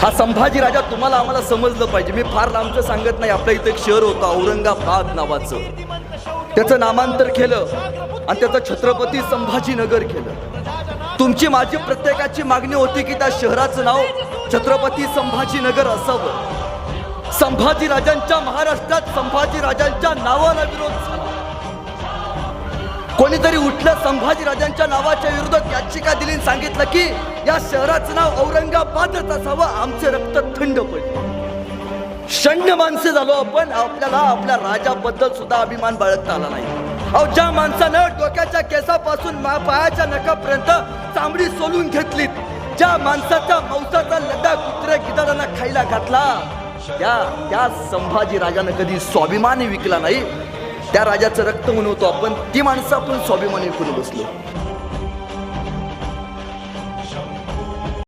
हा संभाजी राजा तुम्हाला आम्हाला समजलं पाहिजे. मी फार लांबचं सांगत नाही. आपल्या इथं एक शहर होतं औरंगाबाद नावाचं, त्याचं नामांतर केलं आणि त्याचं छत्रपती संभाजीनगर केलं. तुमची माझी प्रत्येकाची मागणी होती की त्या शहराचं नाव छत्रपती संभाजीनगर असावं. संभाजी राजांच्या महाराष्ट्रात संभाजी राजांच्या नावाला विरोध झाला. कोणीतरी उठलं संभाजी राजांच्या नावाच्या विरोधात याचिका दिली, सांगितलं की या शहराचं नाव औरंगाबादच असावं. आमचे रक्त थंड पडले. शून्य माणसे झालो आपण. आपल्याला आपल्या राजाबद्दल सुद्धा अभिमान बाळगता आला नाही. अहो, ज्या माणसानं डोक्याच्या केसापासून पायाच्या नखापर्यंत चामडी सोलून घेतली, ज्या माणसाचा मांसाचा लड्डा कुत्र्या गिधाडांना खायला घातला, त्या संभाजी राजानं कधी स्वाभिमानी विकला नाही. त्या राजाचं रक्त म्हणतो आपण. ती माणसं आपण स्वाभिमानी विकून बसलो.